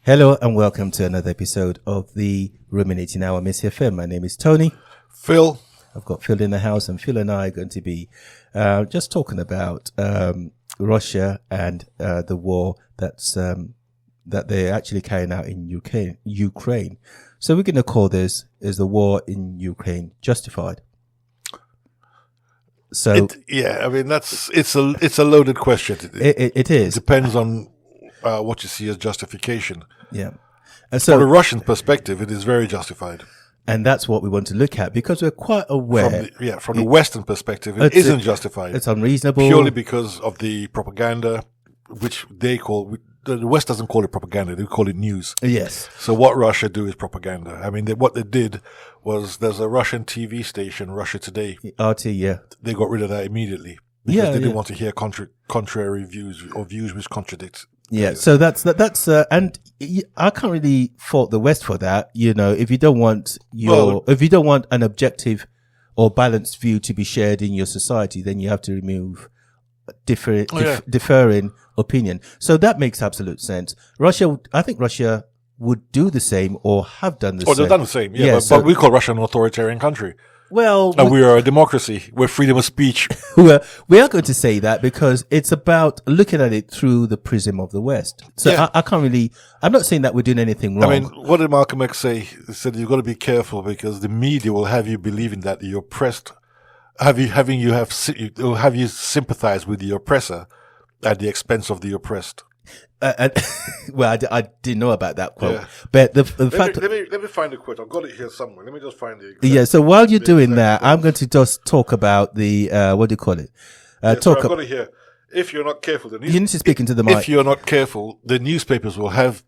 Hello and welcome to another episode of the Ruminating Hour Miss FM. My name is Tony. Phil. I've got Phil in the house, and Phil and I are going to be just talking about Russia and the war that they're actually carrying out in Ukraine. So we're going to call this "Is the war in Ukraine justified?" So it's a loaded question. It is. It depends on what you see as justification. Yeah. And so, from the Russian perspective, it is very justified. And that's what we want to look at, because we're quite aware. From the Western perspective, it isn't justified. It's unreasonable. Purely because of the propaganda, which they call, the West doesn't call it propaganda, they call it news. Yes. So what Russia do is propaganda. I mean, what they did was, there's a Russian TV station, Russia Today. RT, yeah. They got rid of that immediately. Because they didn't want to hear contrary views or views which contradict. Yeah, so that's and I can't really fault the West for that. You know, if you don't want an objective or balanced view to be shared in your society, then you have to remove differing opinion. So that makes absolute sense. I think Russia would do the same or have done the same. Oh, they've done the same. Yeah, but we call Russia an authoritarian country. Well, we are a democracy. We're freedom of speech. We are going to say that because it's about looking at it through the prism of the West. So I can't really, I'm not saying that we're doing anything wrong. I mean, what did Malcolm X say? He said, you've got to be careful because the media will have you believing that the oppressed, will have you sympathize with the oppressor at the expense of the oppressed. Well, I didn't know about that quote, but the fact. Let me find the quote. I've got it here somewhere. Let me just find it. Yeah. So while you're doing that, I'm going to just talk about the what do you call it? I've got it here. If you're not careful, you need to speak into the mic. If you're not careful, the newspapers will have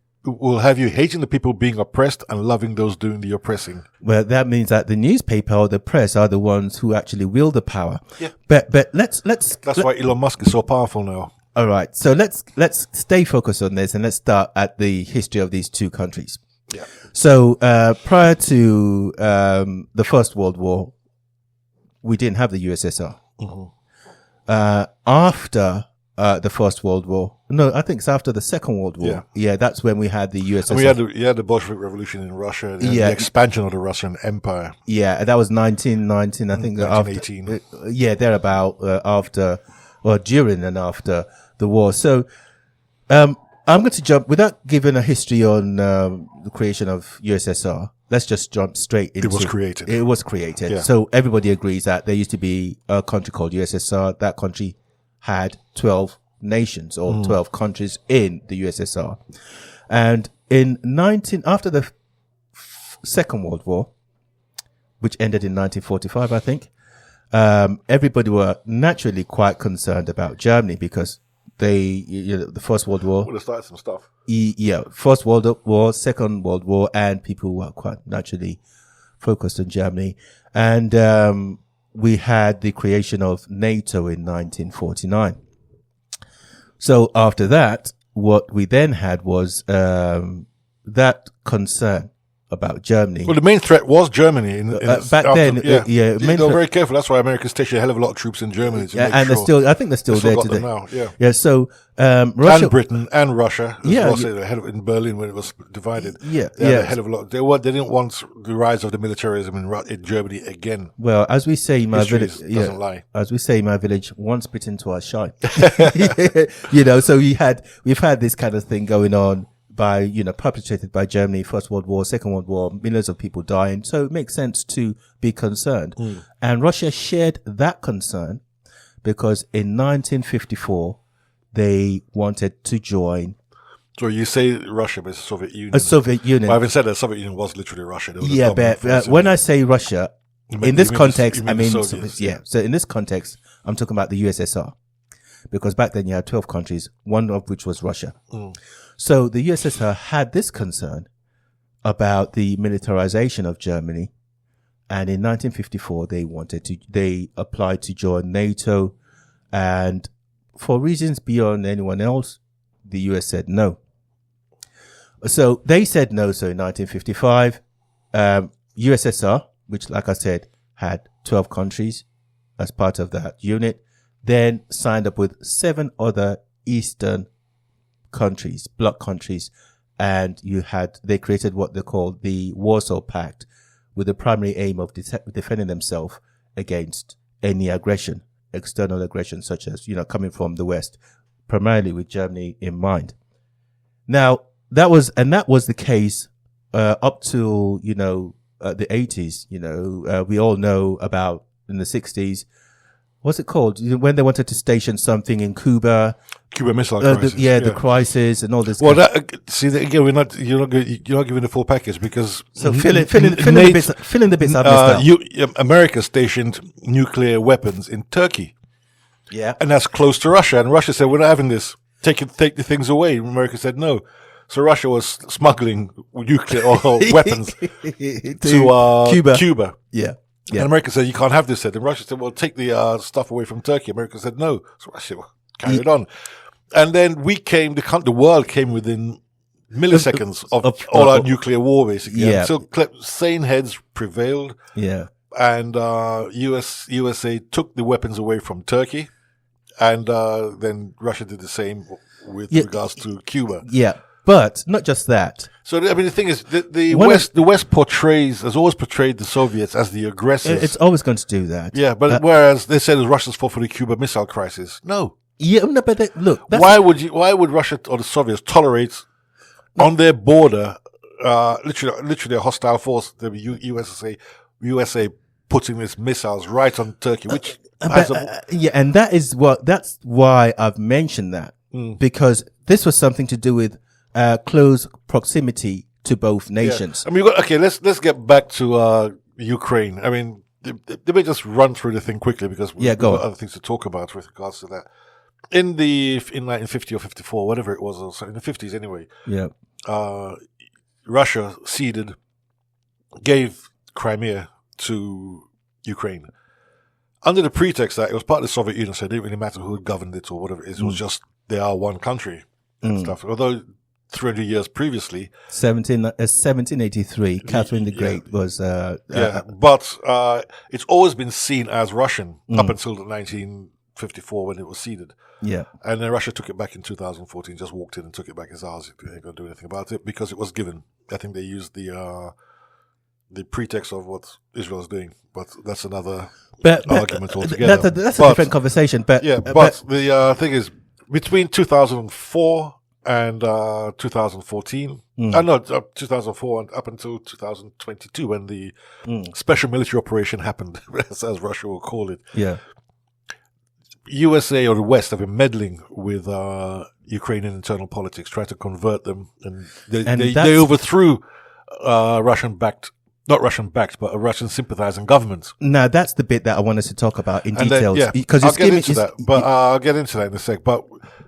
you hating the people being oppressed and loving those doing the oppressing. Well, that means that the newspaper or the press are the ones who actually wield the power. Yeah. But let's. That's why Elon Musk is so powerful now. All right. So let's stay focused on this and let's start at the history of these two countries. Yeah. So, prior to, the First World War, we didn't have the USSR. Mm-hmm. After, the First World War, no, I think it's after the Second World War. Yeah. That's when we had the USSR. And we had the Bolshevik Revolution in Russia. The expansion of the Russian Empire. Yeah. That was 1919, I think. 1918. Thereabout, after, or during and after the war. So, I'm going to jump, without giving a history on the creation of USSR, let's just jump straight into... It was created. Yeah. So everybody agrees that there used to be a country called USSR. That country had 12 nations or 12 countries in the USSR. And after the Second World War, which ended in 1945, I think, everybody were naturally quite concerned about Germany because the First World War would have started some stuff. First World War, Second World War, and people were quite naturally focused on Germany. And we had the creation of NATO in 1949. So after that, what we then had was that concern about Germany. Well, the main threat was Germany. Back then. They were very careful. That's why America stationed a hell of a lot of troops in Germany. I think they're still there today. Now, so, Russia. And Britain and Russia. In Berlin when it was divided. They had a hell of a lot. They didn't want the rise of the militarism in Germany again. Well, as we say in my village, doesn't lie. As we say in my village, once bitten twice shy. So we've had this kind of thing going on. Perpetrated by Germany, First World War, Second World War, millions of people dying. So it makes sense to be concerned. And Russia shared that concern because in 1954, they wanted to join. So you say Russia, but it's the Soviet Union. A Soviet Union. Well, I haven't said that the Soviet Union was literally Russia. But when I say Russia, in this context, I mean, So in this context, I'm talking about the USSR. Because back then you had 12 countries, one of which was Russia. So the USSR had this concern about the militarization of Germany. And in 1954, they applied to join NATO. And for reasons beyond anyone else, the US said no. So they said no. So in 1955, USSR, which, like I said, had 12 countries as part of that unit, then signed up with 7 other Eastern countries, bloc countries, and they created what they call the Warsaw Pact with the primary aim of defending themselves against any aggression, external aggression, such as, coming from the West, primarily with Germany in mind. Now, that was the case, up to, the 80s, we all know about in the 60s. What's it called? When they wanted to station something in Cuba. Cuba Missile Crisis. The crisis and all this. Well, again, you're not giving the full package because. So fill in the bits I've missed out. America stationed nuclear weapons in Turkey. Yeah. And that's close to Russia. And Russia said, we're not having this. Take the things away. America said no. So Russia was smuggling nuclear weapons to Cuba. Yeah. And America said, you can't have this. And Russia said, well, take the stuff away from Turkey. America said no. So Russia carried on. And then the world came within milliseconds of all our nuclear war, basically. Yeah. So sane heads prevailed. Yeah. And USA took the weapons away from Turkey. And then Russia did the same with regards to Cuba. Yeah. But not just that. So, the thing is, the West has always portrayed the Soviets as the aggressors. It's always going to do that. Yeah, but whereas they said it was Russia's fault for the Cuba Missile Crisis. No. Yeah, no, but look. Why would Russia or the Soviets tolerate on their border, literally a hostile force, the USA putting these missiles right on Turkey, which and that's why I've mentioned that. Because this was something to do with close proximity to both nations. Yeah. Let's get back to Ukraine. Let me just run through the thing quickly because we've got other things to talk about with regards to that. In 1950 or 54, whatever it was, or in the 50s anyway. Yeah. Russia gave Crimea to Ukraine under the pretext that it was part of the Soviet Union, so it didn't really matter who governed it or whatever it is. It was just they are one country and stuff. Although 300 years previously, 1783, Catherine the Great was. But it's always been seen as Russian up until 1954 when it was ceded. Yeah, and then Russia took it back in 2014. Just walked in and took it back as ours. They ain't gonna do anything about it because it was given. I think they used the pretext of what Israel is doing, but that's another argument altogether. That's a different conversation. But the thing is, between 2004 and 2014, 2004 and up until 2022, when the special military operation happened, as Russia will call it. Yeah. USA or the West have been meddling with Ukrainian internal politics, trying to convert them, and they overthrew not Russian sympathizing government. Now that's the bit that I want us to talk about in detail. Because I'll get into that, but I'll get into that in a sec. But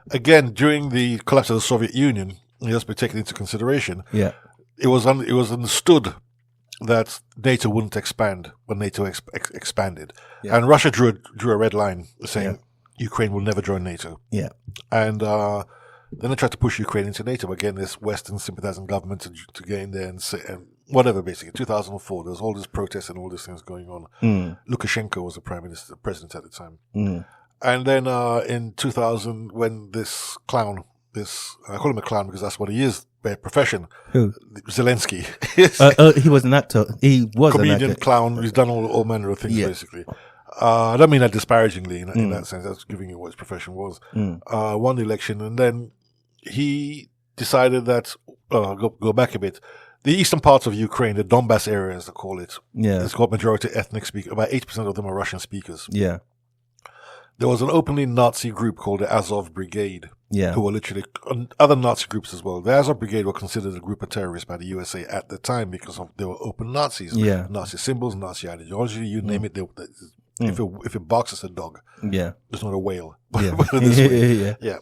again, during the collapse of the Soviet Union, it has to be taken into consideration. Yeah, it was understood that NATO wouldn't expand when NATO expanded, and Russia drew a red line saying Ukraine will never join NATO. Yeah, and then they tried to push Ukraine into NATO again. This Western sympathizing government to get in there and say. Whatever, basically. 2004, there was all this protest and all these things going on. Lukashenko was the president at the time. And then in 2000, when this clown, I call him a clown because that's what he is by profession. Who? Zelensky. He was an actor. He was comedian, an actor. Clown. He's done all manner of things, basically. I don't mean that disparagingly in that sense. That's giving you what his profession was. Won the election, and then he decided that, go back a bit, the eastern parts of Ukraine, the Donbass area, as they call it, it's got majority ethnic speakers. About 80% of them are Russian speakers. Yeah. There was an openly Nazi group called the Azov Brigade, who were literally other Nazi groups as well. The Azov Brigade were considered a group of terrorists by the USA at the time because they were open Nazis. Yeah. Nazi symbols, Nazi ideology, you name it. If it barks, it's a dog. Yeah. It's not a whale. Yeah. Yeah.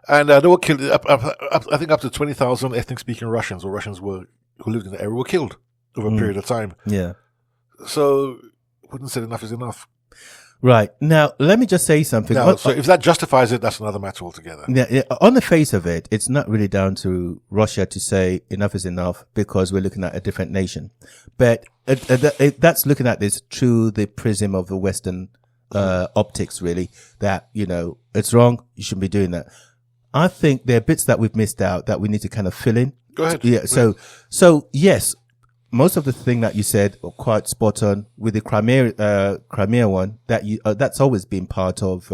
And they were killed. I think up to 20,000 ethnic-speaking Russians or Russians who lived in the area were killed over a period of time. Yeah. So, wouldn't say enough is enough. Right. Now, let me just say something. So if that justifies it, that's another matter altogether. Yeah. On the face of it, it's not really down to Russia to say enough is enough because we're looking at a different nation. But that's looking at this through the prism of the Western optics, really, that, it's wrong. You shouldn't be doing that. I think there are bits that we've missed out that we need to kind of fill in Go ahead. Yeah. So yes, most of the thing that you said are quite spot on with the Crimea one. That's always been part of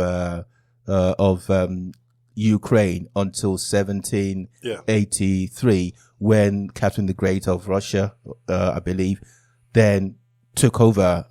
Ukraine until 1783, when Catherine the Great of Russia, I believe, then took over,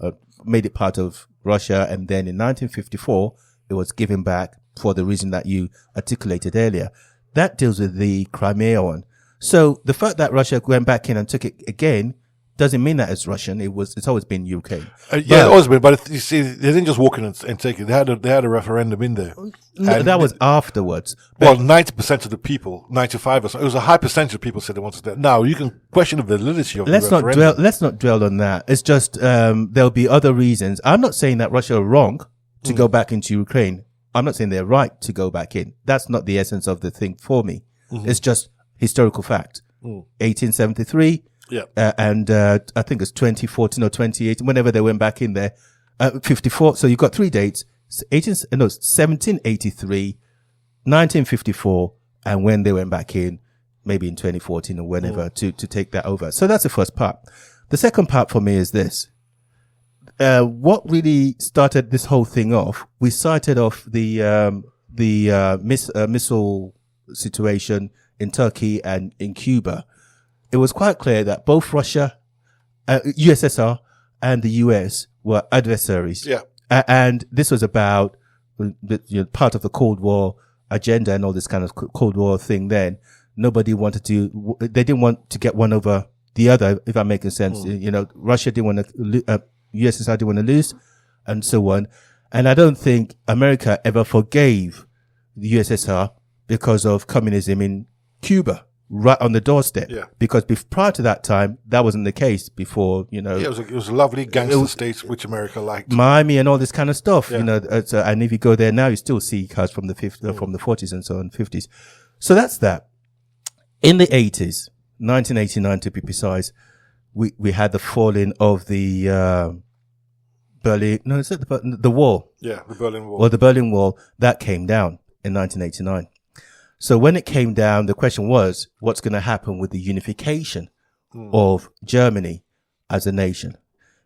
made it part of Russia, and then in 1954 it was given back for the reason that you articulated earlier. That deals with the Crimea one. So the fact that Russia went back in and took it again doesn't mean that it's Russian. It's always been Ukraine. It's always been. But you see, they didn't just walk in and take it. They had a referendum in there. No, that was afterwards. Well, 90% of the people, 95 or so, it was a high percentage of people said they wanted that. Now you can question the validity of the referendum. Let's not dwell on that. It's just there'll be other reasons. I'm not saying that Russia are wrong to go back into Ukraine. I'm not saying they're right to go back in. That's not the essence of the thing for me. Mm-hmm. It's just historical fact. 1873. Yeah. And I think it's 2014 or 2018, whenever they went back in there, 54. So you've got three dates, 1783, 1954, and when they went back in, maybe in 2014 or whenever, to take that over. So that's the first part. The second part for me is this. What really started this whole thing off, we started off the missile situation in Turkey and in Cuba. It was quite clear that both Russia, USSR, and the US were adversaries. Yeah. And this was about part of the Cold War agenda and all this kind of Cold War thing then. They didn't want to get one over the other, if I'm making sense. Russia didn't want to, USSR didn't want to lose, and so on. And I don't think America ever forgave the USSR because of communism in Cuba. Right on the doorstep. Yeah. Because prior to that time, that wasn't the case before, Yeah, it was a lovely gangster state which America liked. Miami and all this kind of stuff, Yeah. and if you go there now, you still see cars from the 40s and so on, 50s. So that's that. In the 80s, 1989 to be precise, we had the falling of the, the wall? Yeah, the Berlin Wall. Well, the Berlin Wall, that came down in 1989. So when it came down, the question was, what's going to happen with the unification of Germany as a nation?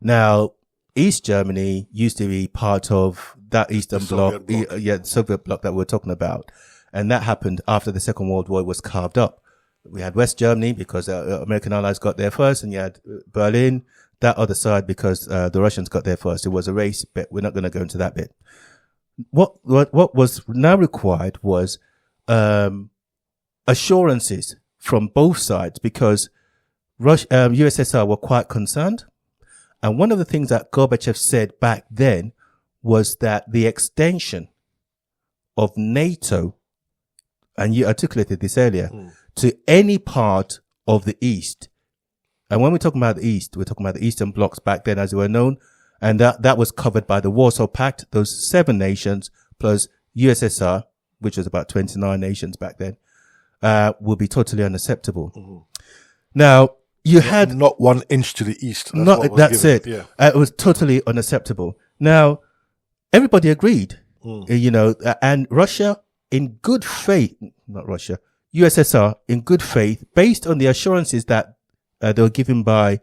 Now, East Germany used to be part of that Eastern bloc. The Soviet bloc that we're talking about. And that happened after the Second World War was carved up. We had West Germany because American allies got there first, and you had Berlin, that other side because the Russians got there first. It was a race, but we're not going to go into that bit. What was now required was assurances from both sides, because USSR were quite concerned. And one of the things that Gorbachev said back then was that the extension of NATO, and you articulated this earlier, to any part of the East. And when we're talking about the East, we're talking about the Eastern blocs back then as they were known. And that was covered by the Warsaw Pact, those 7 nations plus USSR, which was about 29 nations back then, will be totally unacceptable. Mm-hmm. Now, had not 1 inch to the east. That's it. Yeah. It was totally unacceptable. Now, everybody agreed, and Russia in good faith, USSR in good faith, based on the assurances that they were given by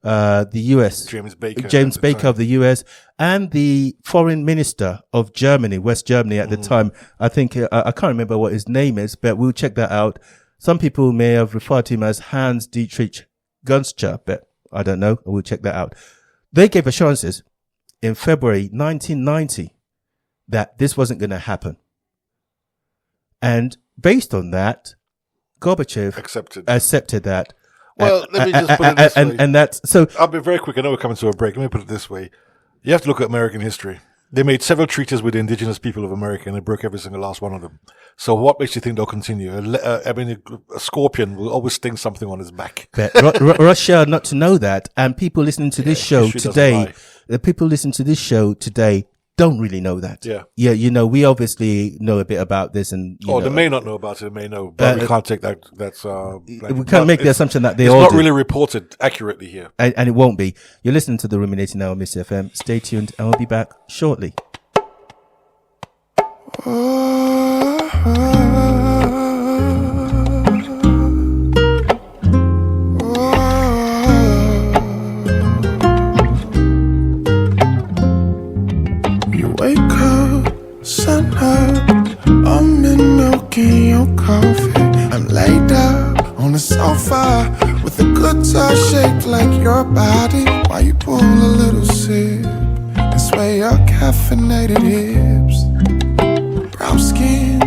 the US, James Baker of the US, and the foreign minister of Germany, West Germany at the time. I think, I can't remember what his name is, but we'll check that out. Some people may have referred to him as Hans Dietrich Genscher, but I don't know. We'll check that out. They gave assurances in February 1990 that this wasn't going to happen. And based on that, Gorbachev accepted that. Well, let me just put it this way. And that's so. I'll be very quick. I know we're coming to a break. Let me put it this way. You have to look at American history. They made several treaties with the indigenous people of America, and they broke every single last one of them. So what makes you think they'll continue? A scorpion will always sting something on his back. But Russia, not to know that, and people listening to this show today, the people listening to this show today don't really know that. Yeah. We obviously know a bit about this, and they may not know about it. They may know, but we can't take that. We can't make the assumption that it's not really reported accurately here, and it won't be. You're listening to the Ruminating Hour on Mr. FM. Stay tuned, and we'll be back shortly. the sofa with a guitar shaped like your body. While you pull a little sip and sway your caffeinated hips. Brown skin,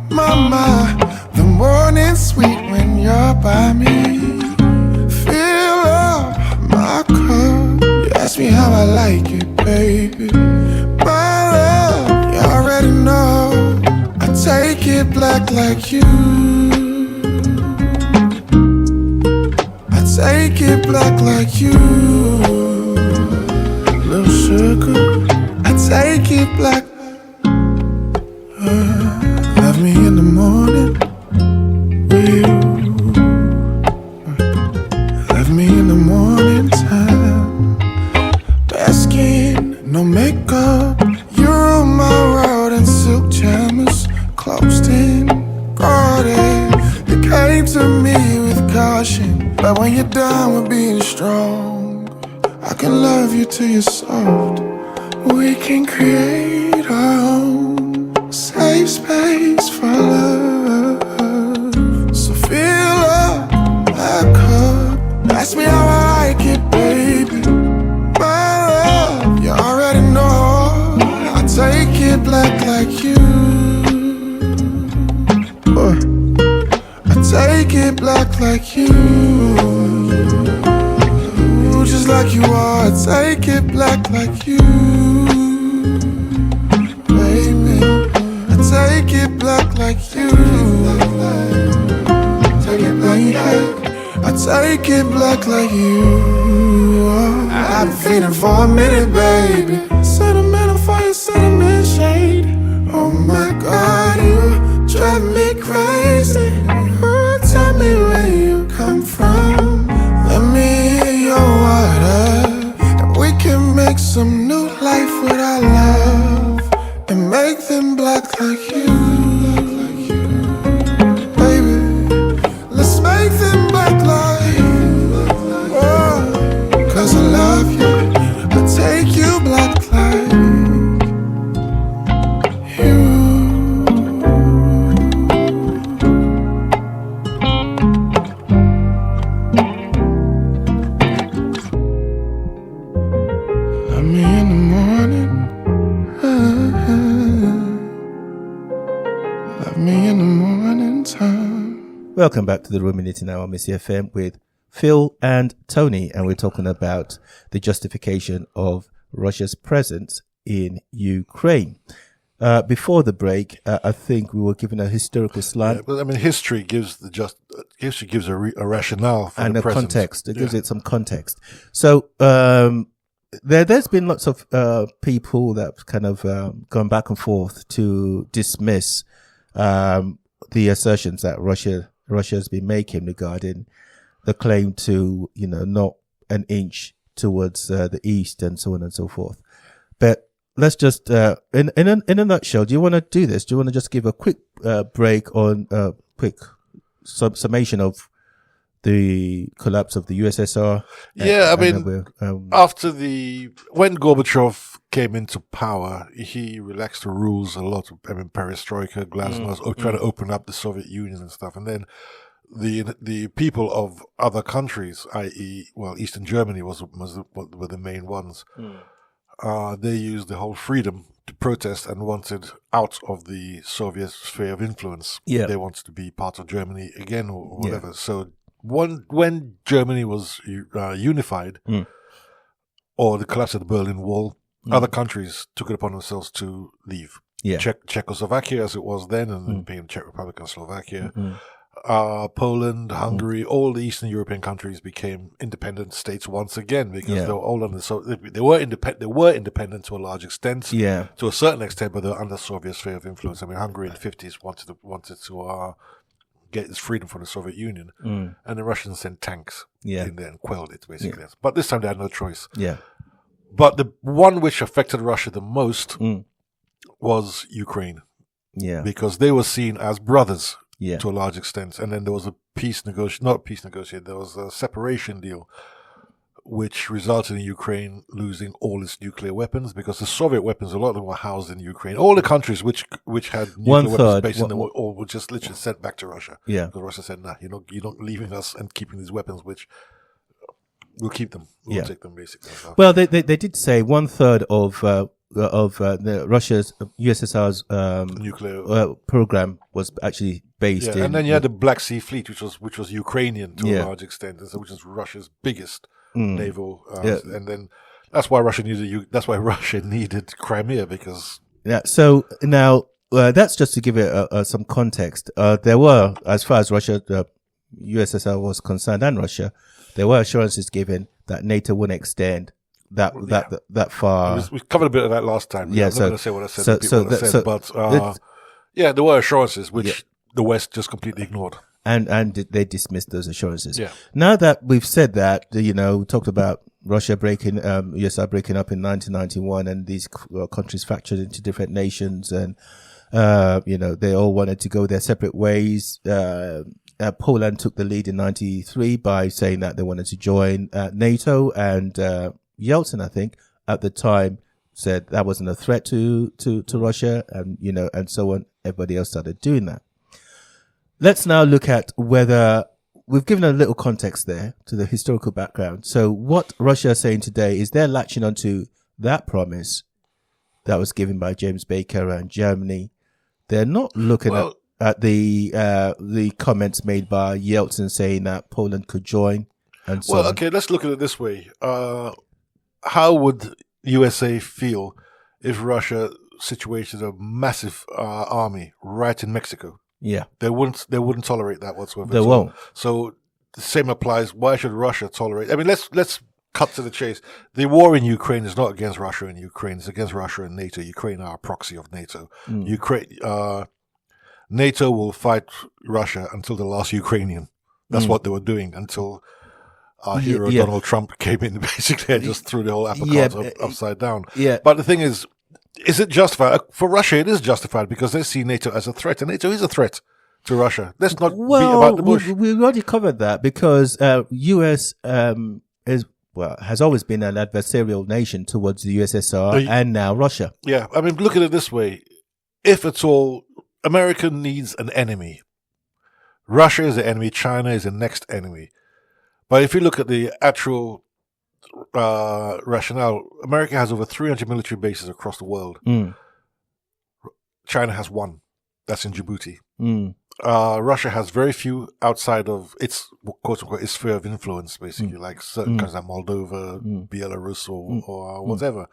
mama, the morning's sweet when you're by me. Fill up my cup, you ask me how I like it, baby. My love, you already know, I take it black like you. I take it black like you. Little sugar, I take it black. Love me in the morning with you. Love me in the morning time. Best skin, no makeup. You rule my world in silk jammers, closed in, guarded. You came to me with caution, but when you're done with being strong, I can love you till you're soft. We can create our own safe space for love. So fill up my cup, ask me how I like it, baby. My love, you already know, I take it black like you. I take it black like you. Just like you are, I take it black like you. Take it black like you. Take it black. I take it black like you. I've been feeling for a minute, baby. Sentimental for your sentiment shade. Oh my God, you drive me crazy. Oh, tell me where you come from. Let me hear your water, and we can make some new life with our love. And make them black like you. Baby, let's make them black like you. Oh, 'cause I love you, I take you black like you. Love me in the morning. Love me in the morning time. Welcome back to the Ruminating Hour on Missy FM with Phil and Tony, and we're talking about the justification of Russia's presence in Ukraine. Before the break, I think we were given a historical slant. Yeah, but I mean, history gives a rationale for and the a present. context. It gives it some context. So there's been lots of people that kind of gone back and forth to dismiss the assertions that Russia's been making regarding the claim to, not an inch towards the east and so on and so forth. But let's just, in a nutshell, do you want to do this? Do you want to just give a quick break on quick summation of the collapse of the USSR? Yeah, I mean, when Gorbachev came into power, he relaxed the rules a lot. I mean, perestroika, glasnost, trying to open up the Soviet Union and stuff. And then the people of other countries, i.e., Eastern Germany were the main ones. They used the whole freedom to protest and wanted out of the Soviet sphere of influence. Yeah. They wanted to be part of Germany again or whatever. Yeah. So when Germany was unified, or the collapse of the Berlin Wall, other countries took it upon themselves to leave. Yeah. Czechoslovakia, as it was then, and then became Czech Republic and Slovakia. Poland, Hungary, all the Eastern European countries became independent states once again because they were all under. So they were independent. They were independent to a large extent. To a certain extent, but they were under Soviet sphere of influence. I mean, Hungary in the 50s wanted to get its freedom from the Soviet Union, and the Russians sent tanks in there and quelled it, basically. Yeah. But this time they had no choice. Yeah. But the one which affected Russia the most was Ukraine. Yeah. Because they were seen as brothers. Yeah. To a large extent. And then there was a there was a separation deal which resulted in Ukraine losing all its nuclear weapons, because the Soviet weapons, a lot of them were housed in Ukraine. All the countries which had nuclear weapons based in the world, all were just literally sent back to Russia. Yeah. Because Russia said, nah, you're not leaving us and keeping these weapons, which we'll keep them. We'll take them, basically. So. Well, they did say 1/3 of the Russia's USSR's nuclear program was actually based in. And then you had the Black Sea Fleet, which was Ukrainian to a large extent, and so which is Russia's biggest naval. And then that's why Russia needed Crimea, because So now that's just to give it some context. There were, as far as Russia, the USSR was concerned, and Russia, there were assurances given that NATO wouldn't extend that far. We covered a bit of that last time. Yeah, I'm not going to say what I said. But there were assurances which the West just completely ignored. And they dismissed those assurances. Yeah. Now that we've said that, we talked about Russia USSR breaking up in 1991, and these countries fractured into different nations, and they all wanted to go their separate ways. Poland took the lead in 1993 by saying that they wanted to join NATO, and Yeltsin, I think, at the time said that wasn't a threat to Russia, and and so on. Everybody else started doing that. Let's now look at whether we've given a little context there to the historical background. So what Russia is saying today is they're latching onto that promise that was given by James Baker and Germany. They're not looking at the comments made by Yeltsin saying that Poland could join. And so on. Okay, let's look at it this way. How would USA feel if Russia situated a massive army right in Mexico? Yeah, they wouldn't tolerate that whatsoever. They won't. So the same applies. Why should Russia tolerate? I mean, let's cut to the chase. The war in Ukraine is not against Russia and Ukraine. It's against Russia and NATO. Ukraine are a proxy of NATO. NATO will fight Russia until the last Ukrainian. That's what they were doing until our hero Donald Trump came in basically and just threw the whole apple cart upside down. Yeah. But the thing is it justified? For Russia, it is justified because they see NATO as a threat, and NATO is a threat to Russia. Let's not beat about the bush. We've already covered that because US has always been an adversarial nation towards the USSR and now Russia. Yeah, I mean, look at it this way. If it's all, America needs an enemy. Russia is the enemy. China is the next enemy. But if you look at the actual rationale, America has over 300 military bases across the world. China has one. That's in Djibouti. Russia has very few outside of its quote unquote its sphere of influence, basically, like certain countries like Moldova, Belarus, or whatever.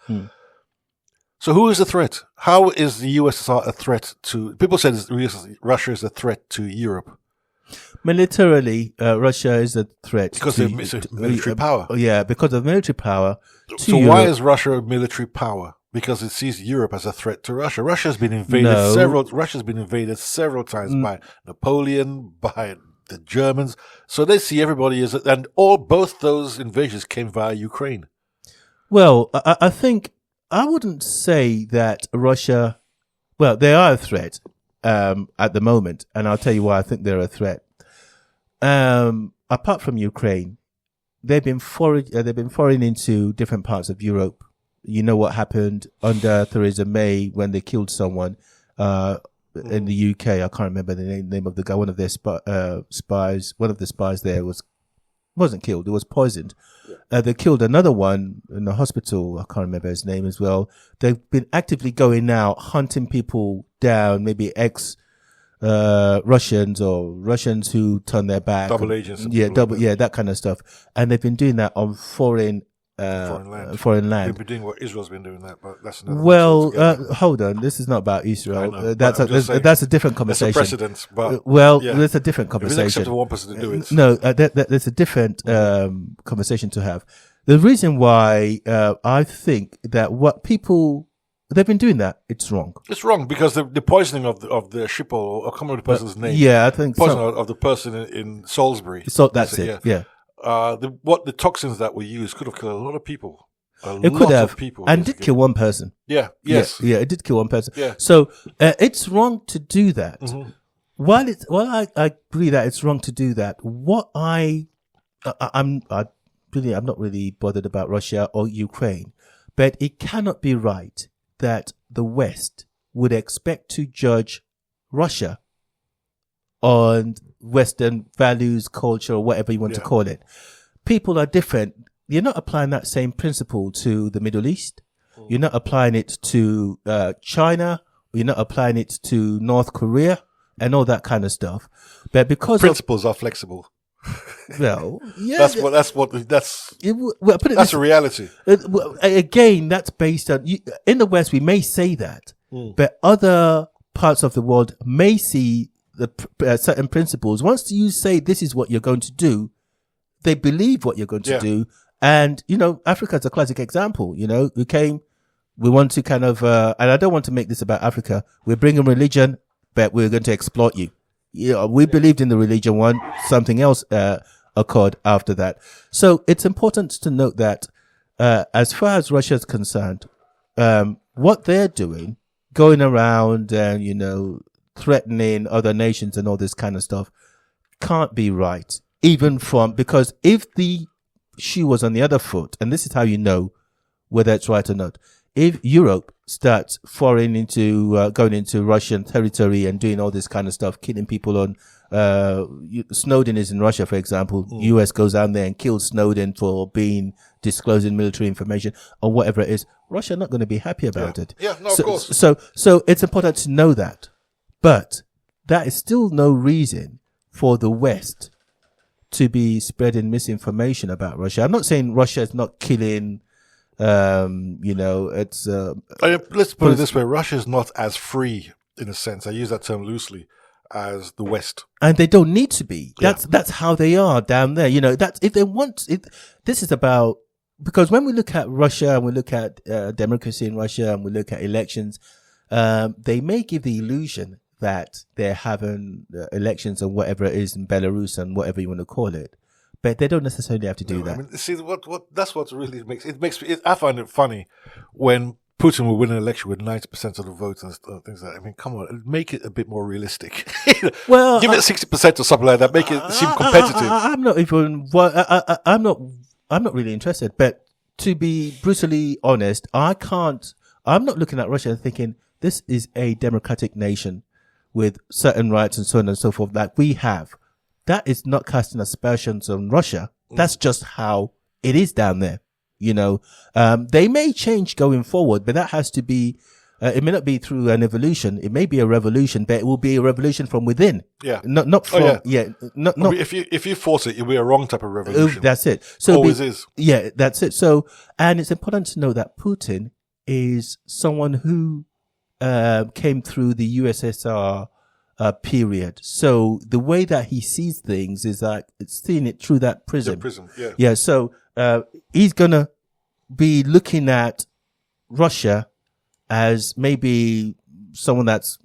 So who is the threat? How is the USSR a threat to? People said Russia is a threat to Europe. Militarily, Russia is a threat because it's a military power. Yeah, because of military power. So why is Russia a military power? Because it sees Europe as a threat to Russia. Russia's been invaded several times by Napoleon, by the Germans. So they see everybody as and both those invasions came via Ukraine. Well, I think I wouldn't say that Russia. Well, they are a threat at the moment, and I'll tell you why I think they're a threat. Apart from Ukraine, they've been foreign into different parts of Europe. You know what happened under Theresa May when they killed someone in the UK. I can't remember the name of the guy. One of their spies. One of the spies there wasn't killed. It was poisoned. They killed another one in the hospital. I can't remember his name as well. They've been actively going out hunting people down, maybe Russians or Russians who turn their back. Double agents. That kind of stuff. And they've been doing that on foreign land. They've been doing what Israel's been doing that, but that's another. Well, hold on. This is not about Israel. That's a different conversation. It's a precedent, but there's a different conversation. If it's acceptable one person to do it. No, there's a different conversation to have. The reason why I think that what people they've been doing that, it's wrong. It's wrong because the poisoning of the ship or I can't remember the person's name. Yeah, I think poisoning of the person in Salisbury. So that's it. Yeah. The toxins that were used could have killed a lot of people. It could have, and did kill one person. Yeah. Yes. Yeah, it did kill one person. Yeah. So it's wrong to do that. Mm-hmm. While I agree that it's wrong to do that, what I I'm not really bothered about Russia or Ukraine, but it cannot be right that the West would expect to judge Russia on Western values, culture, or whatever you want to call it. People are different. You're not applying that same principle to the Middle East. You're not applying it to China. You're not applying it to North Korea and all that kind of stuff. But because principles are flexible. Well, yeah, that's a reality. Again, that's based on in the West. We may say that, but other parts of the world may see the certain principles. Once you say this is what you're going to do, they believe what you're going to do. And, Africa is a classic example. We want to kind of, and I don't want to make this about Africa. We're bringing religion, but we're going to exploit you. We believed in the religion one, something else, occurred after that. So it's important to note that, as far as Russia is concerned, what they're doing, going around and, threatening other nations and all this kind of stuff can't be right. Because if the shoe was on the other foot, and this is how you know whether it's right or not, if Europe starts going into Russian territory and doing all this kind of stuff, killing people on, Snowden is in Russia, for example, US goes down there and kills Snowden for disclosing military information or whatever it is, Russia not going to be happy about it. Yeah, no, of course. So it's important to know that. But that is still no reason for the West to be spreading misinformation about Russia. I'm not saying Russia is not killing, it's... let's put it this way. Russia is not as free, in a sense, I use that term loosely, as the West. And they don't need to be. That's how they are down there. That's, if they want... This is about... Because when we look at Russia and we look at democracy in Russia and we look at elections, they may give the illusion that they're having elections or whatever it is in Belarus and whatever you want to call it, but they don't necessarily have to do that. I mean, see, that's what really makes I find it funny when Putin will win an election with 90% of the votes and things like that. I mean, come on, make it a bit more realistic. Well, give it 60% or something like that. Make it seem competitive. I'm not even. Well, I'm not really interested. But to be brutally honest, I'm not looking at Russia and thinking this is a democratic nation with certain rights and so on and so forth that we have. That is not casting aspersions on Russia. That's just how it is down there. They may change going forward, but that has to be, it may not be through an evolution. It may be a revolution, but it will be a revolution from within. Yeah. Not from, not. If you force it, it'll be a wrong type of revolution. That's it. So always is. Yeah, that's it. So, and it's important to know that Putin is someone who came through the USSR period. So the way that he sees things is like it's seeing it through that prism. Yeah. So he's gonna be looking at Russia as maybe someone that's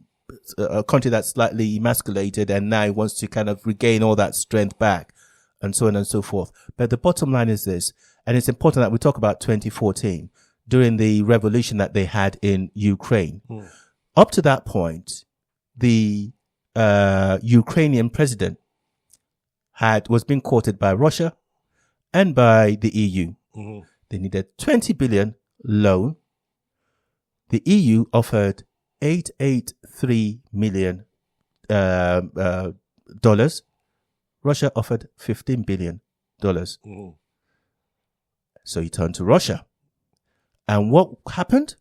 a country that's slightly emasculated, and now he wants to kind of regain all that strength back, and so on and so forth. But the bottom line is this, and it's important that we talk about 2014. During the revolution that they had in Ukraine. Up to that point, the Ukrainian president was being courted by Russia and by the EU. They needed 20 billion loan. The EU offered $883 million dollars. Russia offered $15 billion. So he turned to Russia. And what happened?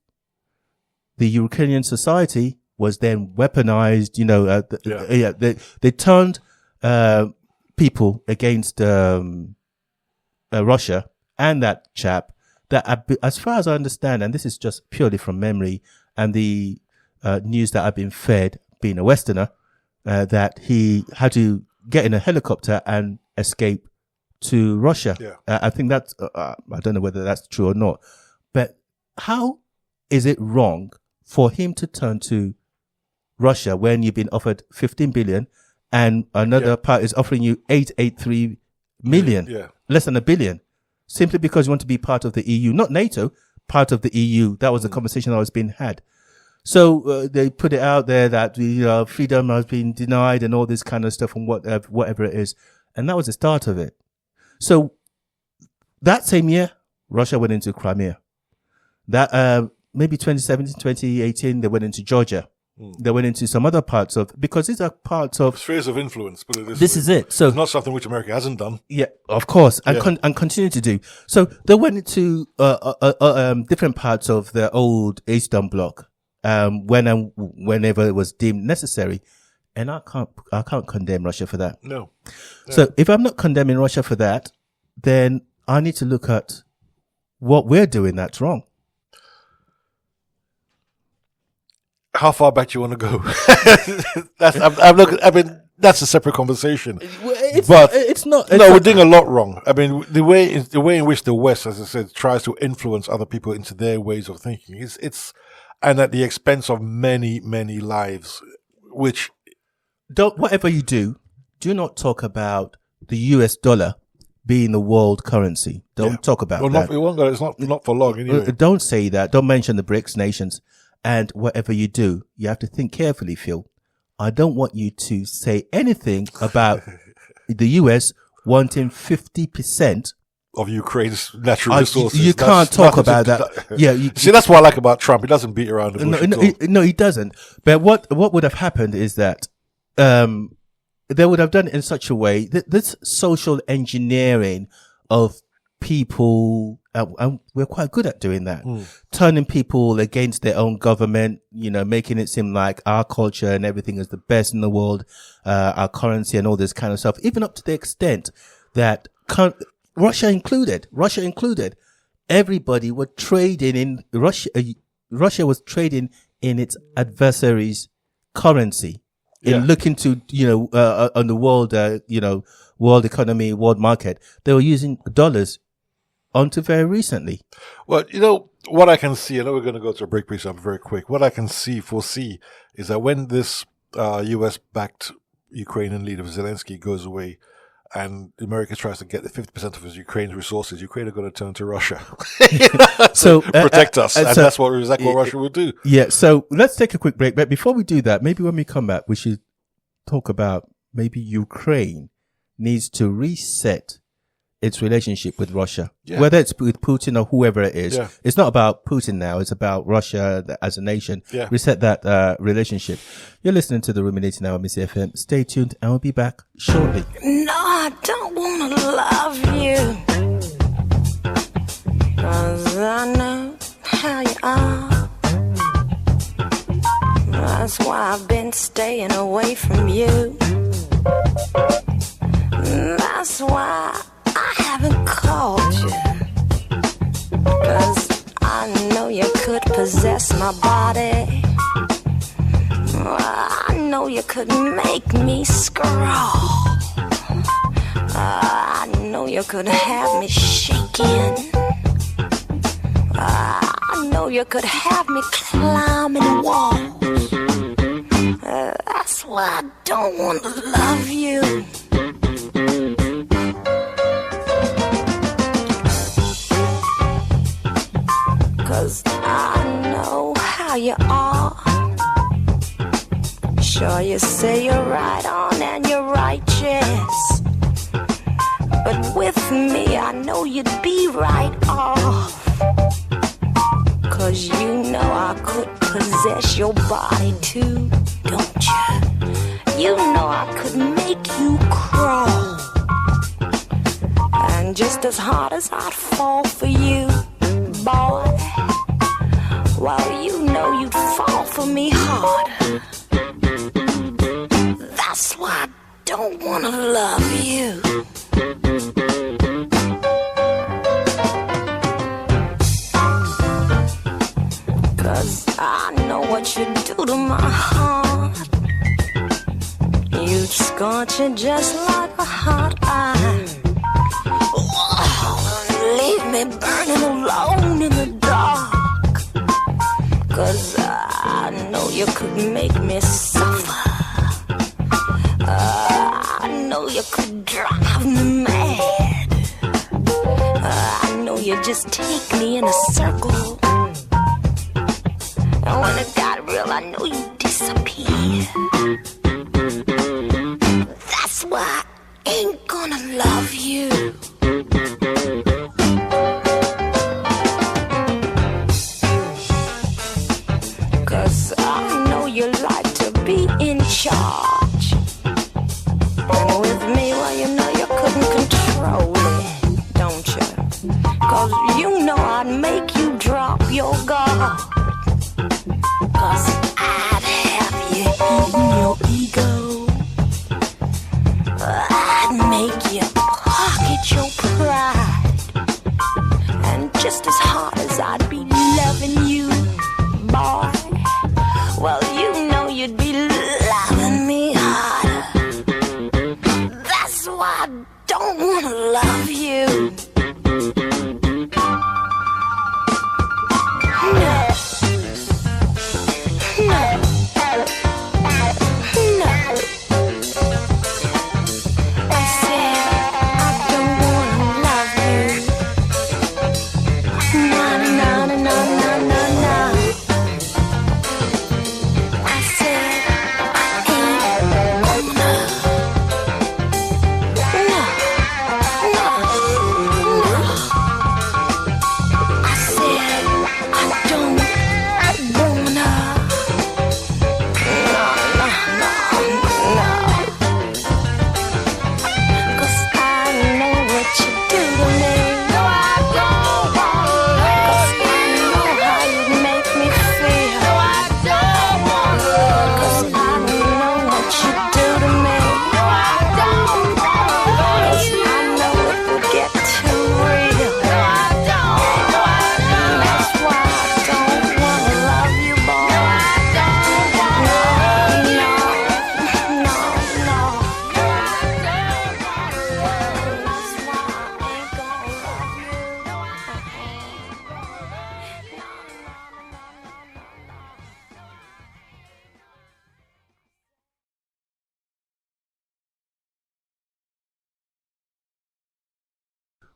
The Ukrainian society was then weaponized. They turned people against Russia and that chap. That, as far as I understand, and this is just purely from memory and the news that I've been fed, being a Westerner, that he had to get in a helicopter and escape to Russia. I think that's. I don't know whether that's true or not. But how is it wrong for him to turn to Russia when you've been offered 15 billion and another part is offering you 883 million, less than a billion, simply because you want to be part of the EU, not NATO, part of the EU? That was the conversation that was being had. So they put it out there that freedom has been denied and all this kind of stuff and whatever it is. And that was the start of it. So that same year, Russia went into Crimea. That maybe 2017, 2018, they went into Georgia. They went into some other parts of, because these are parts of spheres of influence. But this is it. So it's not something which America hasn't done. Yeah, of course, and and continue to do. So they went into different parts of the old Eastern Bloc whenever it was deemed necessary, and I can't condemn Russia for that. No. So if I'm not condemning Russia for that, then I need to look at what we're doing that's wrong. How far back do you want to go? I'm looking. I mean, that's a separate conversation. It's not. We're doing a lot wrong. I mean, the way in which the West, as I said, tries to influence other people into their ways of thinking, it's and at the expense of many, many lives. Which whatever you do not talk about the US dollar being the world currency. Don't talk about that. It's not for long anyway. Don't say that. Don't mention the BRICS nations. And whatever you do, you have to think carefully, Phil. I don't want you to say anything about the US wanting 50% of Ukraine's natural resources. You can't talk about that. See, that's what I like about Trump. He doesn't beat around the bush at all. No, he doesn't. But what would have happened is that they would have done it in such a way that this social engineering of people, and we're quite good at doing that, turning people against their own government, making it seem like our culture and everything is the best in the world, our currency and all this kind of stuff, even up to the extent that Russia included, everybody were trading in Russia was trading in its adversaries' currency. In looking to, on the world, world economy, world market, they were using dollars until very recently. Well, what I can see, I know we're going to go to a break, please, I'm very quick. What I can foresee is that when this US-backed Ukrainian leader Zelensky goes away and America tries to get the 50% of his Ukraine's resources, Ukraine are going to turn to Russia. So protect us. And that's exactly what Russia will do. Yeah. So let's take a quick break. But before we do that, maybe when we come back, we should talk about maybe Ukraine needs to reset its relationship with Russia, whether it's with Putin or whoever it is. Yeah. It's not about Putin now. It's about Russia as a nation. Yeah. Reset that relationship. You're listening to the Ruminating Hour, Miss FM. Stay tuned and we'll be back shortly. No, I don't want to love you, 'cause I know how you are. That's why I've been staying away from you. That's why I haven't called you, 'cause I know you could possess my body. I know you could make me scrawl. I know you could have me shaking. I know you could have me climbing walls. That's why I don't want to love you. 'Cause I know how you are. Sure, you say you're right on and you're righteous, but with me I know you'd be right off. 'Cause you know I could possess your body too, don't you? You know I could make you crawl. And just as hard as I'd fall for you, boy, well, you know you'd fall for me harder. That's why I don't want to love you. I know what you do to my heart. You'd scorch it just like a hot iron. Leave me burning alone in the dark. 'Cause I know you could make me suffer. I know you could drive me mad. I know you just take me in a circle. And when it got real, I know you disappear. That's why I ain't gonna love you. just as hard as I'd be loving you, boy. Well, you know you'd be loving me harder. That's why I don't wanna love you.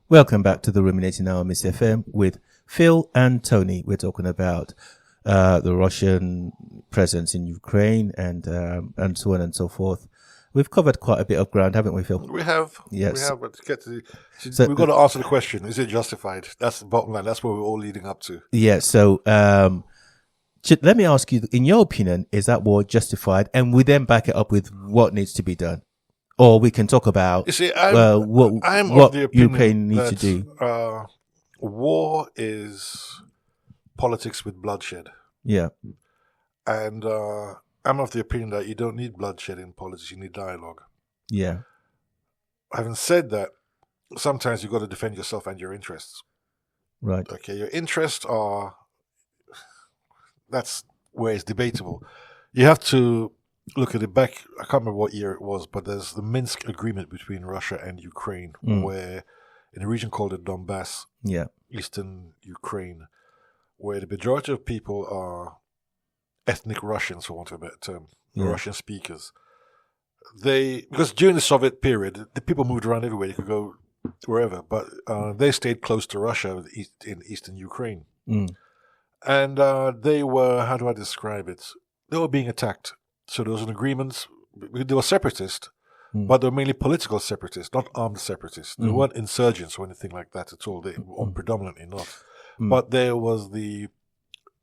Welcome back to the Ruminating Hour, Miss FM, with Phil and Tony. We're talking about the Russian presence in Ukraine and so on and so forth. We've covered quite a bit of ground, haven't we, Phil? We have. Yes. We have, but to get to we've got to answer the question, is it justified? That's the bottom line. That's what we're all leading up to. Yeah, so let me ask you, in your opinion, is that war justified? And we then back it up with what needs to be done. Or we can talk about you see, what Ukraine needs to do. War is politics with bloodshed. Yeah. And I'm of the opinion that you don't need bloodshed in politics, you need dialogue. Yeah. Having said that, sometimes you've got to defend yourself and your interests. Right. Okay, your interests are, that's where it's debatable. You have to look at it back, I can't remember what year it was, but there's the Minsk agreement between Russia and Ukraine, where in a region called the Donbass, eastern Ukraine, where the majority of people are ethnic Russians, for want of a better term, Russian speakers. Because during the Soviet period, the people moved around everywhere, they could go wherever, but they stayed close to Russia in eastern Ukraine. And they were, how do I describe it? They were being attacked. So there was an agreement. They were separatists, but they were mainly political separatists, not armed separatists. They weren't insurgents or anything like that at all. They were predominantly not. But there was the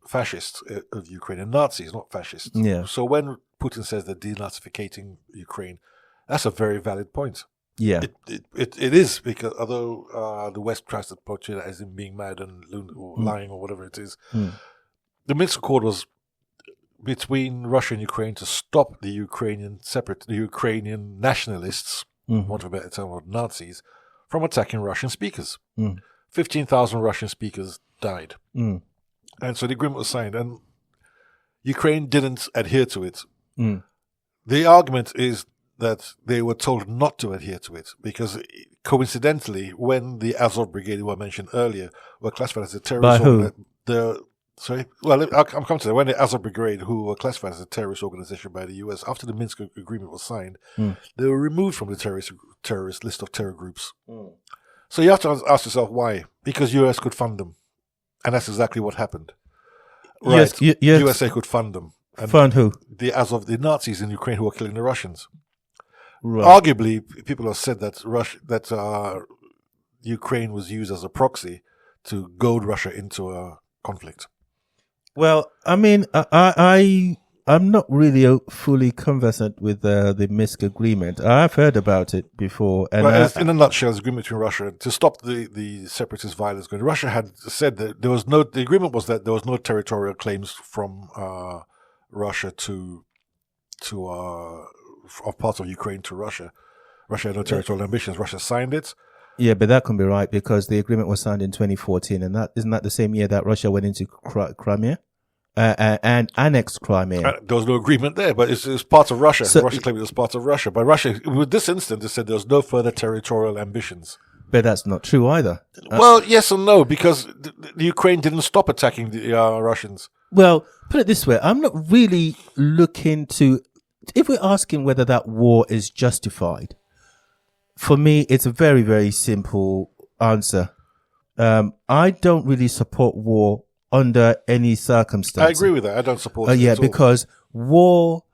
fascists of Ukraine, and Nazis, not fascists. Yeah. So when Putin says they're denazificating Ukraine, that's a very valid point. Yeah. It is, because although the West tries to portray that as him being mad and lying or whatever it is, the Minsk Accord was between Russia and Ukraine to stop the Ukrainian nationalists, want of a better term, or Nazis, from attacking Russian speakers. 15,000 Russian speakers died. And so the agreement was signed, and Ukraine didn't adhere to it. The argument is that they were told not to adhere to it, because coincidentally, when the Azov Brigade, who I mentioned earlier, were classified as a terrorist organization, I'm coming to that. When the Azov Brigade, who were classified as a terrorist organization by the US, after the Minsk agreement was signed, they were removed from the terrorist list of terror groups. So you have to ask yourself why. Because US could fund them. And that's exactly what happened. Right. Yes. USA could fund them. And fund who? The Nazis in Ukraine who were killing the Russians. Right. Arguably, people have said that Ukraine was used as a proxy to goad Russia into a conflict. Well, I mean, I'm not really fully conversant with the Minsk agreement. I've heard about it before. And in a nutshell, it's an agreement between Russia to stop the separatist violence going. Russia had said that the agreement was that there was no territorial claims from Russia of parts of Ukraine to Russia. Russia had no territorial ambitions. Russia signed it. Yeah, but that can be right because the agreement was signed in 2014, and that isn't that the same year that Russia went into Crimea and annexed Crimea. There was no agreement there, but it's part of Russia. So, Russia claimed it was part of Russia. But Russia, with this instance, it said there was no further territorial ambitions. But that's not true either. Well, yes and no, because the Ukraine didn't stop attacking the Russians. Well, put it this way, I'm not really looking to, if we're asking whether that war is justified, for me, it's a very, very simple answer. I don't really support war under any circumstances. I agree with that. I don't support it. Yeah, at all. because war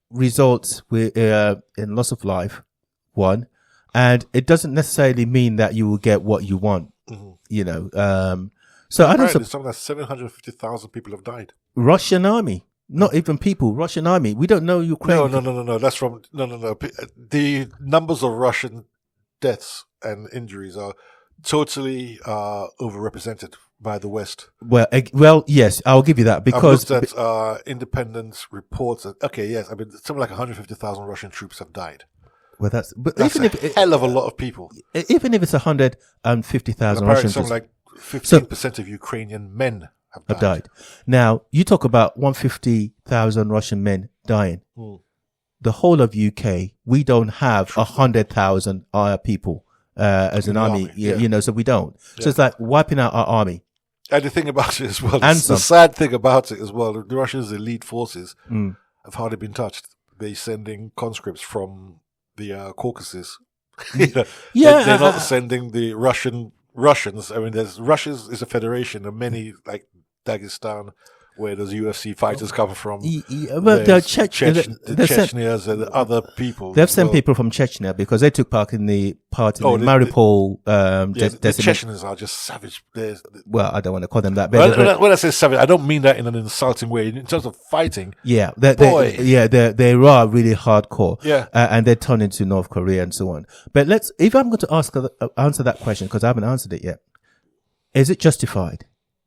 results in loss of life, one, and it doesn't necessarily mean that you will get what you want, you know. So I don't suppose something like 750,000 people have died. Russian army, not even people, Russian army. We don't know Ukraine. No. That's from no. The numbers of Russian deaths and injuries are totally overrepresented by the West. Well, yes, I'll give you that because I've looked at independent reports. Okay, yes, I mean something like 150,000 Russian troops have died. Well, that's even a hell of a lot of people. Even if it's 150,000 Russian troops, something like 15% of Ukrainian men have died. Now you talk about 150,000 Russian men dying. The whole of UK, we don't have 100,000 people as an army. Yeah. You know, so we don't. So it's like wiping out our army. And the thing about it as well, the sad thing about it as well, the Russians' elite forces have hardly been touched. They're sending conscripts from the Caucasus. They're not sending the Russians. I mean, Russia is a federation of many, like Dagestan, where those UFC fighters come from. Well, the Chechnyas and other people. They've sent people from Chechnya because they took part in the Mariupol. The Chechens are just savage. Well, I don't want to call them that. But when I say savage, I don't mean that in an insulting way. In terms of fighting, they are really hardcore. Yeah, and they're turned into North Korea and so on. But if I'm going to answer that question because I haven't answered it yet, is it justified?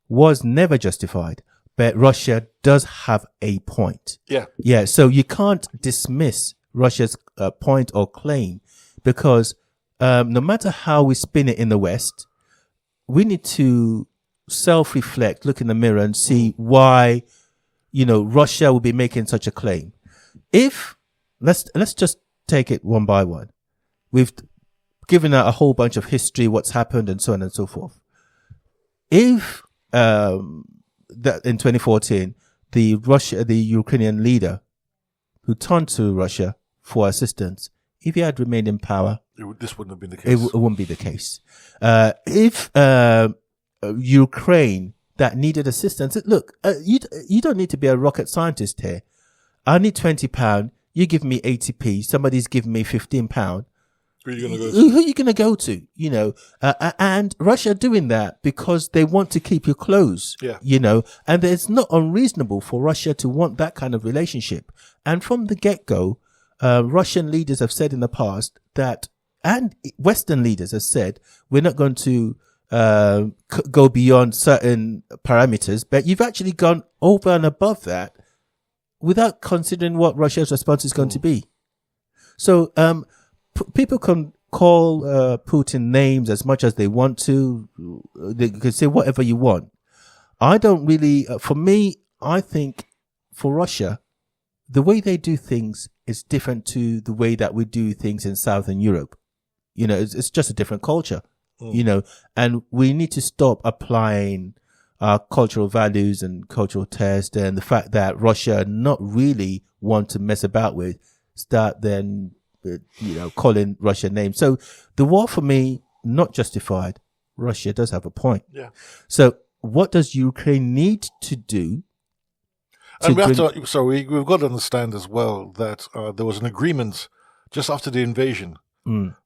Was never justified. But Russia does have a point. Yeah. So you can't dismiss Russia's point or claim because no matter how we spin it in the West, we need to self-reflect, look in the mirror and see why, Russia will be making such a claim. Let's just take it one by one. We've given out a whole bunch of history, what's happened and so on and so forth. If, that in 2014, the Ukrainian leader who turned to Russia for assistance, if he had remained in power, this wouldn't have been the case. It wouldn't be the case. If Ukraine that needed assistance, look, you don't need to be a rocket scientist here. I need £20. You give me 80p. Somebody's giving me £15. Who are you going to go to? And Russia doing that because they want to keep you close. Yeah. And it's not unreasonable for Russia to want that kind of relationship. And from the get-go, Russian leaders have said in the past that, and Western leaders have said, we're not going to go beyond certain parameters, but you've actually gone over and above that without considering what Russia's response is going to be. So, people can call Putin names as much as they want to. They can say whatever you want. I don't really, for me, I think for Russia, the way they do things is different to the way that we do things in Southern Europe. It's just a different culture, and we need to stop applying our cultural values and cultural tests and the fact that Russia not really want to mess about with, start then calling Russia names. So the war for me, not justified. Russia does have a point. Yeah. So what does Ukraine need to do? And we've got to understand as well that there was an agreement just after the invasion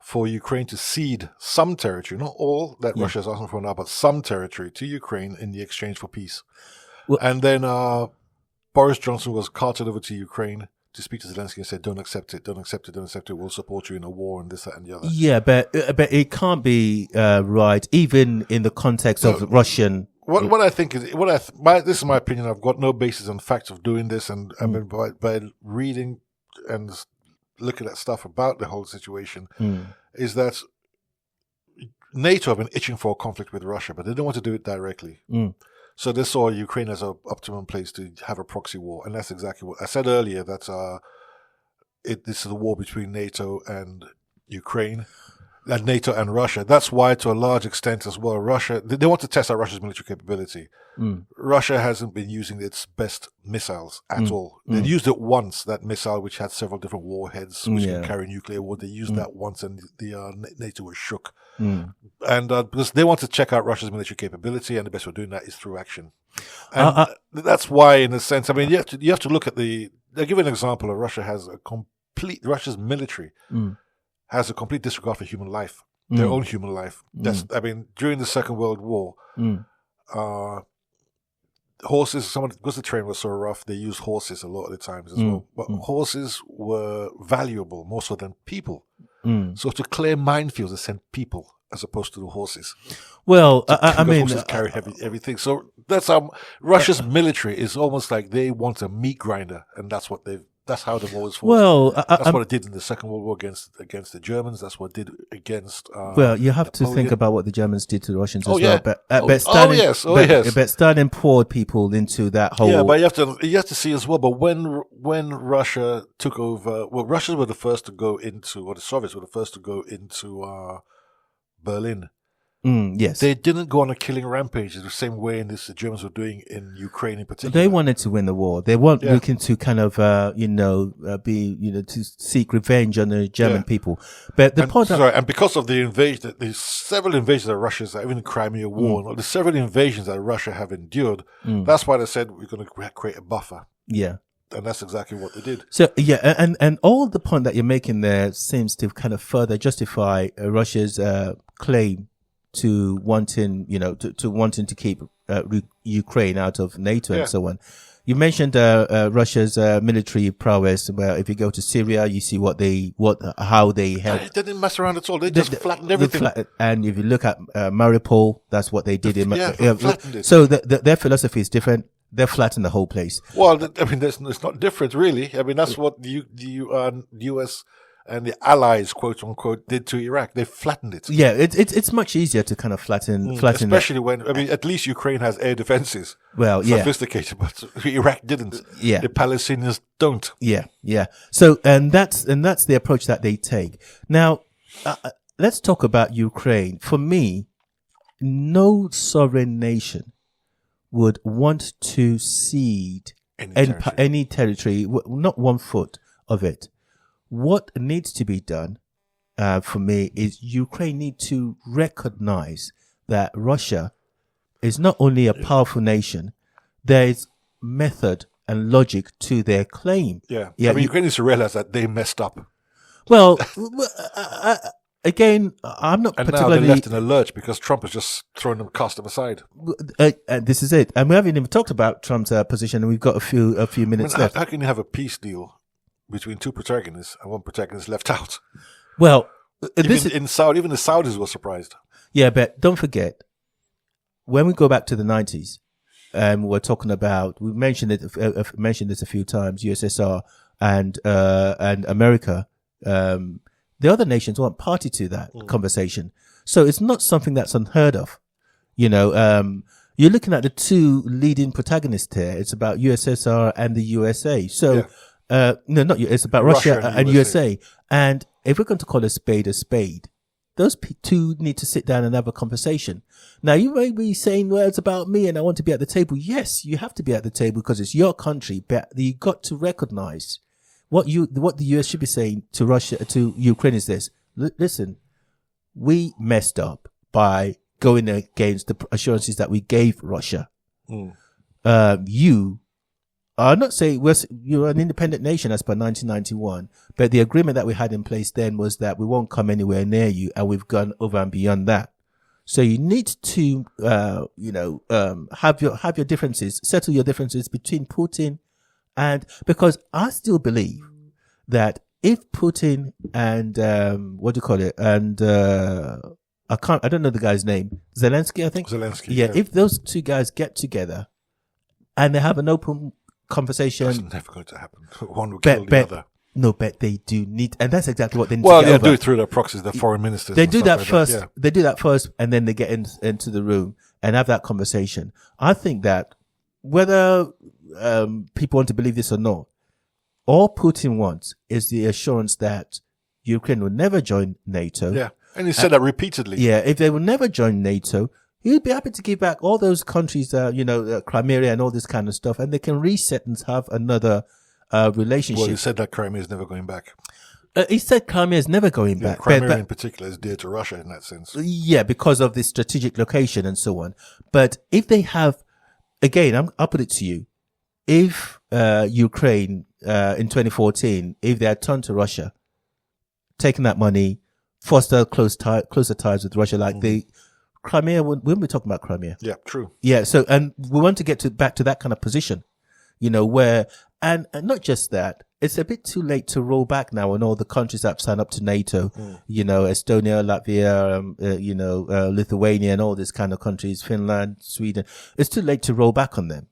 for Ukraine to cede some territory, not all that Russia is asking for now, but some territory to Ukraine in the exchange for peace. Well, and then Boris Johnson was carted over to Ukraine to speak to Zelensky and said, don't accept it, we'll support you in a war and this, that and the other. Yeah, but it can't be right, even in the context of Russian... What I think is, this is my opinion, I've got no basis on facts of doing this, and I mean, by reading and looking at stuff about the whole situation, is that NATO have been itching for a conflict with Russia, but they don't want to do it directly. So they saw Ukraine as an optimum place to have a proxy war, and that's exactly what I said earlier. That this is a war between NATO and Ukraine, and NATO and Russia. That's why, to a large extent as well, Russia they want to test out Russia's military capability. Russia hasn't been using its best missiles at all. They used it once, that missile which had several different warheads which can carry nuclear war. They used that once, and the NATO was shook. And because they want to check out Russia's military capability, and the best way of doing that is through action. And that's why, in a sense, I mean, you have to look at I'll give you an example. Of Russia's military has a complete disregard for human life, their own human life. I mean, during the Second World War, horses, because the terrain was so rough, they used horses a lot of the times as well. But horses were valuable more so than people. So to clear minefields, they sent people as opposed to the horses. Well, I mean, horses carry everything. So that's how Russia's military is almost like they want a meat grinder, and that's how the war was fought. Well, that's what it did in the Second World War against the Germans. That's what it did against. Well, you have to think about what the Germans did to the Russians as well. But Stalin poured people into that whole. Yeah, but you have to see as well. But when Russia took over, well, Russians were the first to go into, or the Soviets were the first to go into Berlin. Yes. They didn't go on a killing rampage the same way the Germans were doing in Ukraine in particular. They wanted to win the war. They weren't looking to kind of, to seek revenge on the German people. But and because of the invasion, there's several invasions that Russia's, even the Crimea War, there's several invasions that Russia have endured. That's why they said we're going to create a buffer. Yeah. And that's exactly what they did. So, and all the point that you're making there seems to kind of further justify Russia's claim to wanting, to wanting to keep Ukraine out of NATO and so on. You mentioned Russia's military prowess. Well, if you go to Syria, you see how they helped. They didn't mess around at all. They just flattened everything. And if you look at Mariupol, that's what they did. Flattened it. So their philosophy is different. They flatten the whole place. Well, I mean, it's not different, really. I mean, that's what the U.S. and the allies, quote unquote, did to Iraq. They flattened it. Yeah, it's much easier to kind of flatten. Especially when, I mean, at least Ukraine has air defenses. Well, sophisticated, but Iraq didn't. Yeah, the Palestinians don't. Yeah. So, and that's the approach that they take. Now, let's talk about Ukraine. For me, no sovereign nation would want to cede any territory, not 1 foot of it. What needs to be done, for me, is Ukraine need to recognize that Russia is not only a powerful nation, there is method and logic to their claim. Yeah. I mean, Ukraine needs to realize that they messed up. Well, again, I'm not particularly... now they're left in a lurch because Trump has just cast them aside. This is it. And we haven't even talked about Trump's position, and we've got a few minutes left. How can you have a peace deal between two protagonists and one protagonist left out? Well, even the Saudis were surprised. Yeah, but don't forget, when we go back to the 90s, we're talking about, we mentioned this a few times, USSR and America, the other nations weren't party to that conversation. So it's not something that's unheard of. You're looking at the two leading protagonists here. It's about USSR and the USA. So, it's about Russia and USA. And if we're going to call a spade, those two need to sit down and have a conversation. Now, you may be saying, well, it's about me and I want to be at the table. Yes, you have to be at the table because it's your country, but you got to recognize what the US should be saying to Ukraine is this. Listen, we messed up by going against the assurances that we gave Russia. You are not saying you're an independent nation as per 1991, but the agreement that we had in place then was that we won't come anywhere near you, and we've gone over and beyond that. So you need to, have your differences, settle your differences between Putin and, because I still believe that if Putin and I don't know the guy's name, Zelensky, I think. Zelensky. Yeah, if those two guys get together and they have an open conversation, that's never going to happen. One will kill the other. No, but they do need, and that's exactly what they need Well, to get they'll over. do it through their proxies, their foreign ministers. They and do stuff that like first. Yeah. They do that first, and then they get into the room and have that conversation. I think that whether people want to believe this or not, all Putin wants is the assurance that Ukraine will never join NATO. Yeah. And he said that repeatedly. Yeah, if they will never join NATO, he'd be happy to give back all those countries, Crimea and all this kind of stuff, and they can reset and have another relationship. Well, he said that Crimea is never going back. He said Crimea is never going Yeah, back. Crimea in particular is dear to Russia in that sense. Yeah, because of the strategic location and so on. But if they have, again, I'll put it to you, if Ukraine in 2014, if they had turned to Russia, taken that money, foster closer ties with Russia, like the Crimea, when we're talking about Crimea. Yeah, true. Yeah, so, and we want to get back to that kind of position, where, and not just that, it's a bit too late to roll back now on all the countries that have signed up to NATO, Estonia, Latvia, Lithuania and all these kind of countries, Finland, Sweden. It's too late to roll back on them.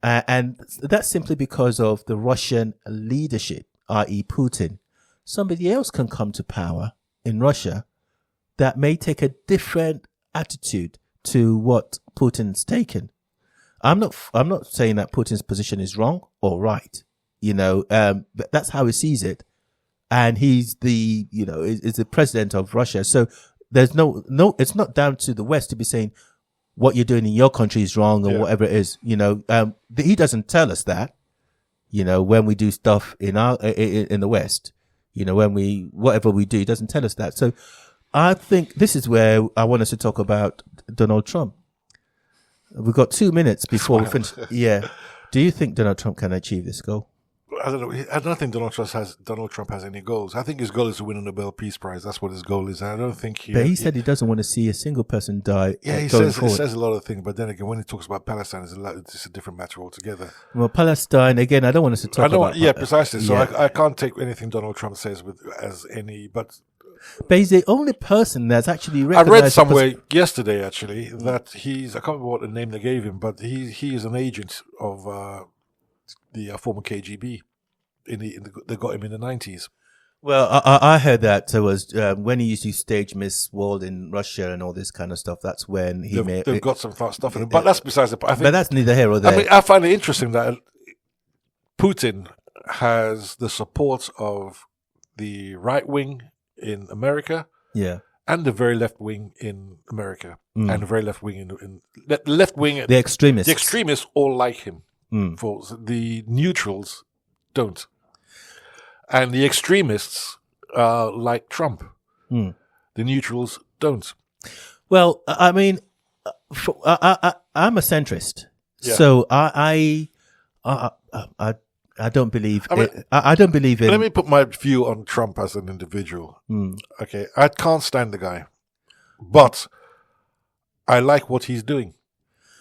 And that's simply because of the Russian leadership, i.e. Putin. Somebody else can come to power in Russia that may take a different attitude to what Putin's taken. I'm not saying that Putin's position is wrong or right, but that's how he sees it. And he's is the president of Russia. So there's no, it's not down to the West to be saying what you're doing in your country is wrong or whatever it is, he doesn't tell us that, when we do stuff in the West, whatever we do, he doesn't tell us that. So I think this is where I want us to talk about Donald Trump. We've got 2 minutes before we finish. Yeah. Do you think Donald Trump can achieve this goal? I don't know. I don't think Donald Trump has any goals. I think his goal is to win a Nobel Peace Prize. That's what his goal is. I don't think But he said he doesn't want to see a single person die. Yeah, he says a lot of things. But then again, when he talks about Palestine, it's a different matter altogether. Well, Palestine, again, I don't want us to talk about. Yeah, precisely. So I can't take anything Donald Trump says as any. But he's the only person that's actually recognized. I read somewhere yesterday, actually, that I can't remember what the name they gave him, but he is an agent of the former KGB. They got him in the 90s. Well, I heard that it was when he used to stage Miss World in Russia and all this kind of stuff. That's when they've got some stuff in it. But that's besides the point. But that's neither here or there. I mean, I find it interesting that Putin has the support of the right wing in America, and the very left wing in America, and the very left wing in the left wing. The extremists all like him. For the neutrals don't, and the extremists like Trump. The neutrals don't. Well, I mean, I'm a centrist, so I don't believe. I don't believe in. Let me put my view on Trump as an individual. Okay, I can't stand the guy, but I like what he's doing.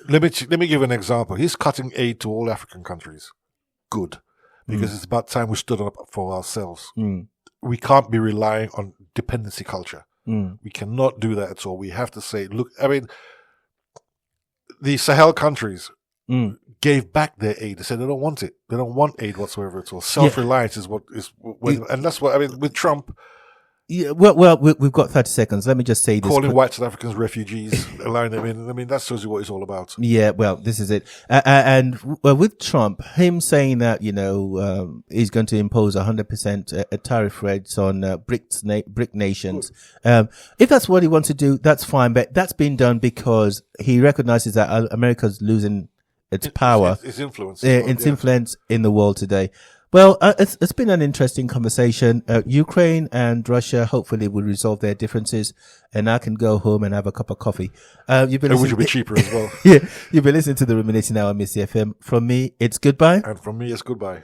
Let me give an example. He's cutting aid to all African countries. Good, because it's about time we stood up for ourselves. We can't be relying on dependency culture. We cannot do that at all. We have to say, look. I mean, the Sahel countries. Gave back their aid. They said they don't want it. They don't want aid whatsoever at all. Self-reliance is and that's what I mean with Trump. Yeah, well, we've got 30 seconds. Let me just say this. Calling white South Africans refugees, allowing them in. I mean, that shows you what it's all about. Yeah, well, this is it. And with Trump, him saying that, he's going to impose 100% tariff rates on BRIC nations. If that's what he wants to do, that's fine. But that's been done because he recognizes that America's losing its power, its influence, influence in the world today. Well, it's been an interesting conversation. Ukraine and Russia hopefully will resolve their differences, and I can go home and have a cup of coffee. Which will be cheaper as well. Yeah, you've been listening to the Ruminating Hour on Missy FM. From me, it's goodbye, and from me, it's goodbye.